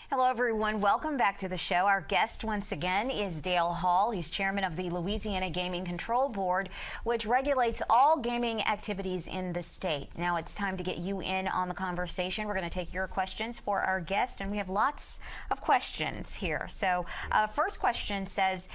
Hello, everyone. Welcome back to the show. Our guest once again is Dale Hall. He's chairman of the Louisiana Gaming Control Board, which regulates all gaming activities in the state. Now it's time to get you in on the conversation. We're going to take your questions for our guest, and we have lots of questions here. So first question says,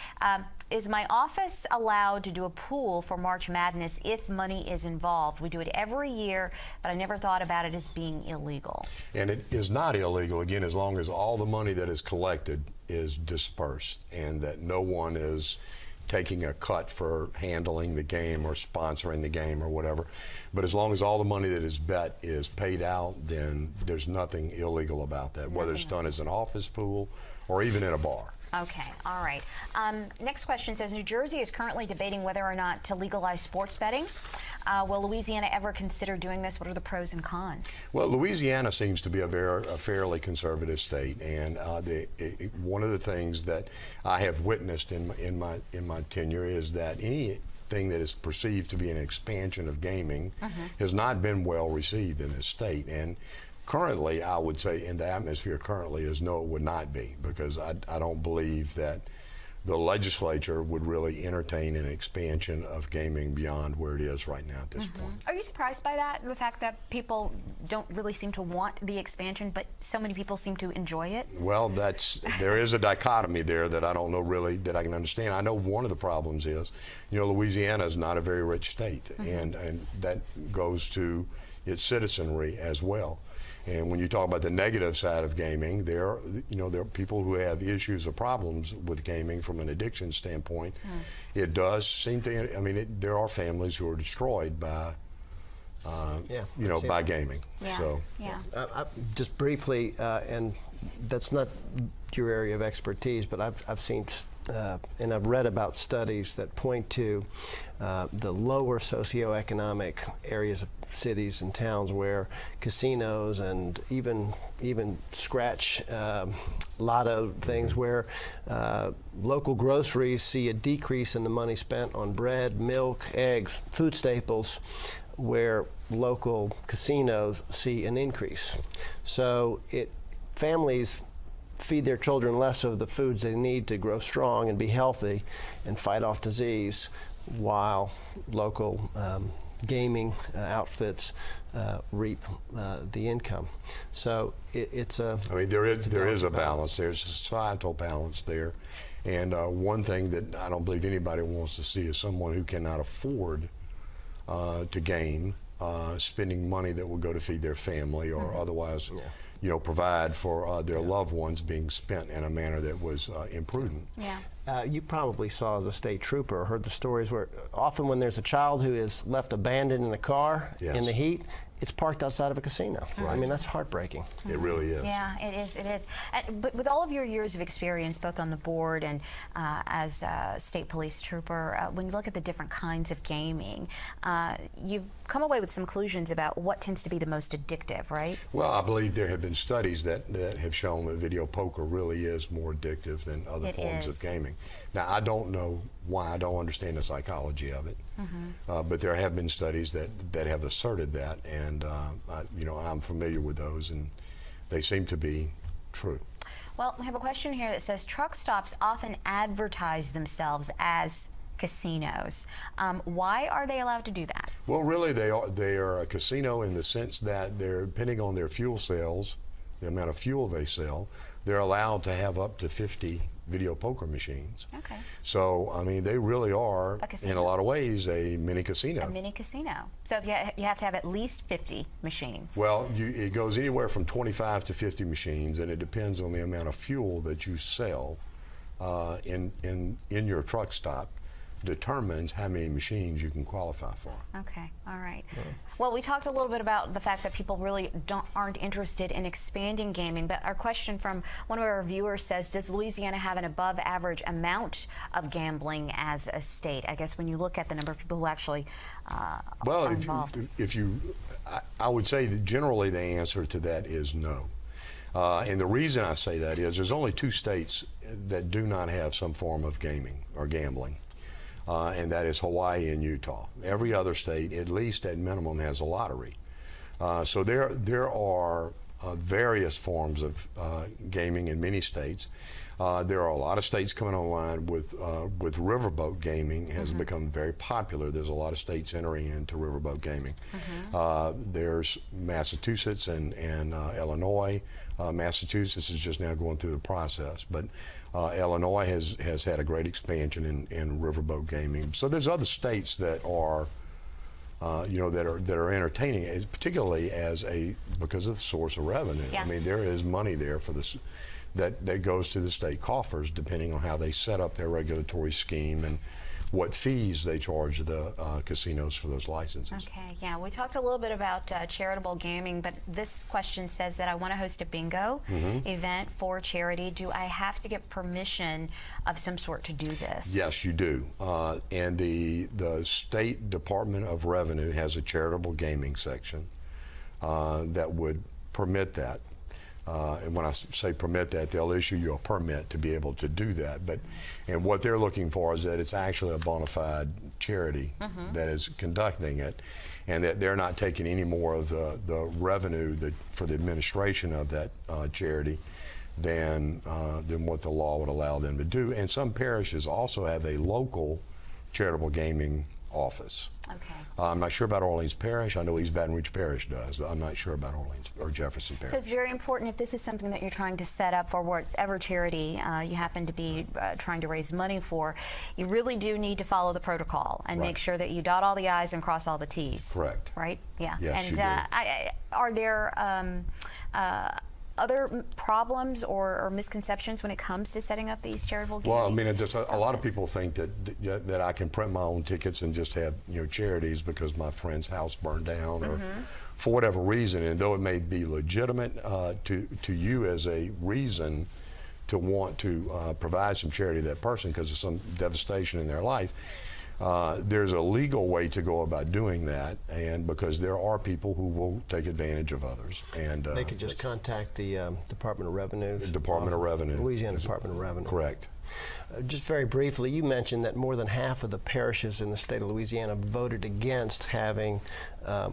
is my office allowed to do a pool for March Madness if money is involved? We do it every year, but I never thought about it as being illegal. And it is not illegal, again, as long as all the money that is collected is dispersed and that no one is taking a cut for handling the game or sponsoring the game or whatever. But as long as all the money that is bet is paid out, then there's nothing illegal about that, whether it's done as an office pool or even in a bar. Okay, all right. Next question says, New Jersey is currently debating whether or not to legalize sports betting. Will Louisiana ever consider doing this? What are the pros and cons? Well, Louisiana seems to be a fairly conservative state, and one of the things that I have witnessed in my tenure is that anything that is perceived to be an expansion of gaming has not been well received in this state. And currently, I would say in the atmosphere currently is no, it would not be, because I don't believe that the legislature would really entertain an expansion of gaming beyond where it is right now at this point. Are you surprised by that, the fact that people don't really seem to want the expansion, but so many people seem to enjoy it? Well, there is a dichotomy there that I don't know really that I can understand. I know one of the problems is, Louisiana is not a very rich state, and that goes to its citizenry as well. And when you talk about the negative side of gaming, there are people who have issues or problems with gaming from an addiction standpoint. It does seem to, there are families who are destroyed by, by gaming. Yeah. So, just briefly, and that's not your area of expertise, but I've seen and I've read about studies that point to the lower socioeconomic areas of cities and towns where casinos and even scratch lotto things, where local groceries see a decrease in the money spent on bread, milk, eggs, food staples, where local casinos see an increase. So families feed their children less of the foods they need to grow strong and be healthy and fight off disease, while local gaming outfits reap the income. So it's a. There is a balance. There's a societal balance there, and one thing that I don't believe anybody wants to see is someone who cannot afford to game, spending money that will go to feed their family or otherwise. Provide for their loved ones being spent in a manner that was imprudent. Yeah. You probably saw as a state trooper, or heard the stories where often when there's a child who is left abandoned in a car in the heat, it's parked outside of a casino. Right. That's heartbreaking. It really is. Yeah, it is. It is. But with all of your years of experience, both on the board and as a state police trooper, when you look at the different kinds of gaming, you've come away with some conclusions about what tends to be the most addictive, right? Well, I believe there have been studies that have shown that video poker really is more addictive than other forms of gaming. Now, I don't know why. I don't understand the psychology of it, but there have been studies that have asserted that, and I'm familiar with those, and they seem to be true. Well, we have a question here that says truck stops often advertise themselves as casinos. Why are they allowed to do that? Well, really, they are a casino in the sense that they're, depending on their fuel sales, the amount of fuel they sell, they're allowed to have up to 50 video poker machines. Okay. So, they really are, in a lot of ways, a mini casino. A mini casino. So if you have to have at least 50 machines. Well, it goes anywhere from 25 to 50 machines, and it depends on the amount of fuel that you sell in your truck stop. Determines how many machines you can qualify for. Okay, all right. Well, we talked a little bit about the fact that people really aren't interested in expanding gaming, but our question from one of our viewers says, does Louisiana have an above average amount of gambling as a state? I guess when you look at the number of people who actually are involved. I would say that generally the answer to that is no. And the reason I say that is there's only 2 states that do not have some form of gaming or gambling. And that is Hawaii and Utah. Every other state, at least at minimum, has a lottery. So there are various forms of gaming in many states. There are a lot of states coming online with riverboat gaming has become very popular. There's a lot of states entering into riverboat gaming. There's Massachusetts and Illinois. Massachusetts is just now going through the process, but Illinois has had a great expansion in riverboat gaming. So there's other states that are that are entertaining it, particularly because of the source of revenue. Yeah. I mean, there is money there for this that goes to the state coffers, depending on how they set up their regulatory scheme and what fees they charge the casinos for those licenses. Okay, yeah, we talked a little bit about charitable gaming, but this question says that I want to host a bingo event for charity. Do I have to get permission of some sort to do this? Yes, you do. And the State Department of Revenue has a charitable gaming section that would permit that. And when I say permit that, they'll issue you a permit to be able to do that. And what they're looking for is that it's actually a bona fide charity that is conducting it, and that they're not taking any more of the revenue for the administration of that charity than what the law would allow them to do. And some parishes also have a local charitable gaming office. Okay. I'm not sure about Orleans Parish. I know East Baton Rouge Parish does, but I'm not sure about Orleans or Jefferson Parish. So it's very important, if this is something that you're trying to set up for whatever charity you happen to be trying to raise money for, you really do need to follow the protocol and make sure that you dot all the I's and cross all the T's. Correct. Right? Yeah. Yes, and you do. Are there other problems or misconceptions when it comes to setting up these charitable gaming? Well, I mean, just a lot of people think that I can print my own tickets and just have charities because my friend's house burned down or for whatever reason. And though it may be legitimate to you as a reason to want to provide some charity to that person because of some devastation in their life, there's a legal way to go about doing that, and because there are people who will take advantage of others, and they could just contact the Department of Revenue. Department of Revenue. Louisiana Department of Revenue. Correct. Just very briefly, you mentioned that more than half of the parishes in the state of Louisiana voted against having,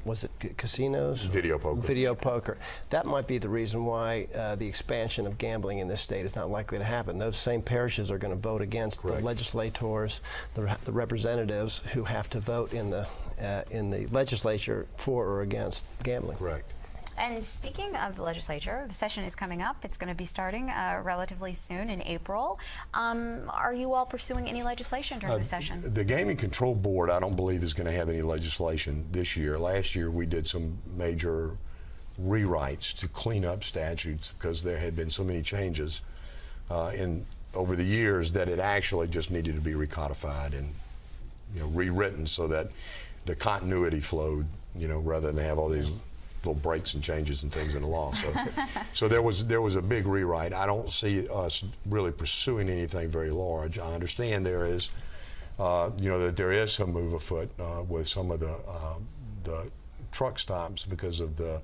was it casinos? Video poker. Video poker. That might be the reason why the expansion of gambling in this state is not likely to happen. Those same parishes are going to vote against the legislators, the representatives who have to vote in the legislature for or against gambling. Correct. And speaking of the legislature, the session is coming up. It's going to be starting relatively soon in April. Are you all pursuing any legislation during the session? The Gaming Control Board, I don't believe, is going to have any legislation this year. Last year, we did some major rewrites to clean up statutes because there had been so many changes over the years that it actually just needed to be recodified and rewritten so that the continuity flowed, rather than have all these little breaks and changes and things in the law. So there was a big rewrite. I don't see us really pursuing anything very large. I understand there is, that there is some move afoot with some of the truck stops because of the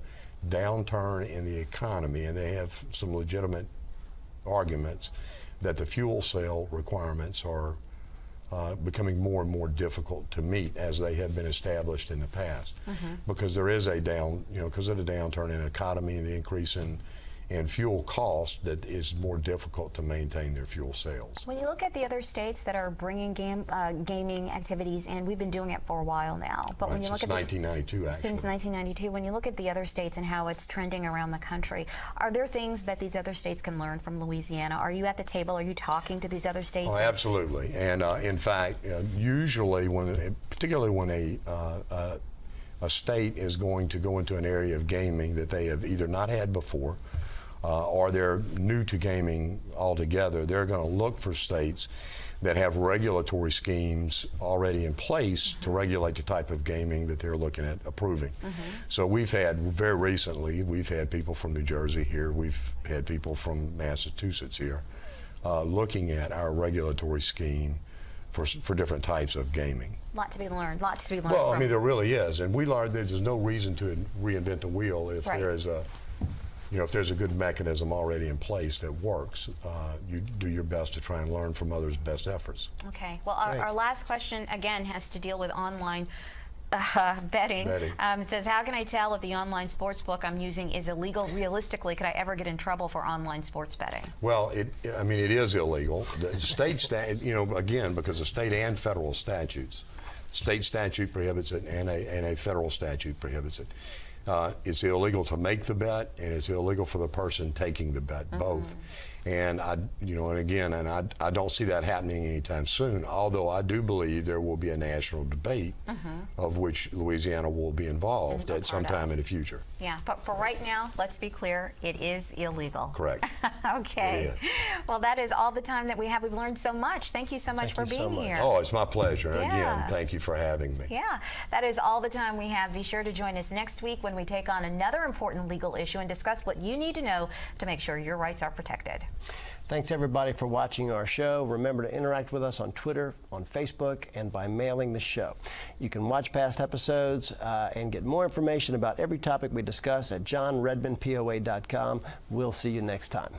downturn in the economy, and they have some legitimate arguments that the fuel sale requirements are becoming more and more difficult to meet as they have been established in the past, because there is because of the downturn in the economy and the increase in fuel costs, that is more difficult to maintain their fuel sales. When you look at the other states that are bringing gaming activities in, we've been doing it for a while now. But when you look at 1992, actually. Since 1992, when you look at the other states and how it's trending around the country, are there things that these other states can learn from Louisiana? Are you at the table? Are you talking to these other states? Oh, absolutely. And in fact, usually, particularly when a state is going to go into an area of gaming that they have either not had before, or they're new to gaming altogether, they're going to look for states that have regulatory schemes already in place to regulate the type of gaming that they're looking at approving. So very recently, we've had people from New Jersey here, we've had people from Massachusetts here, looking at our regulatory scheme for different types of gaming. Lots to be learned. Lots to be learned. Well, from. I mean, there really is, and we learned there's no reason to reinvent the wheel if there is if there's a good mechanism already in place that works. You do your best to try and learn from others' best efforts. Okay. Well, our last question again has to deal with online betting. Betting. It says, how can I tell if the online sports book I'm using is illegal? Realistically, could I ever get in trouble for online sports betting? Well, it is illegal. The state again, because of state and federal statutes. State statute prohibits it, and a federal statute prohibits it. It's illegal to make the bet, and it's illegal for the person taking the bet, both. And I don't see that happening anytime soon. Although I do believe there will be a national debate of which Louisiana will be involved at some time in the future. Yeah, but for right now, let's be clear, it is illegal. Correct. Okay. It is. Well, that is all the time that we have. We've learned so much. Thank you so much for being here. Oh, it's my pleasure. And Yeah. again, thank you for having me. Yeah, that is all the time we have. Be sure to join us next week when we take on another important legal issue and discuss what you need to know to make sure your rights are protected. Thanks, everybody, for watching our show. Remember to interact with us on Twitter, on Facebook, and by mailing the show. You can watch past episodes and get more information about every topic we discuss at johnredmondpoa.com. We'll see you next time.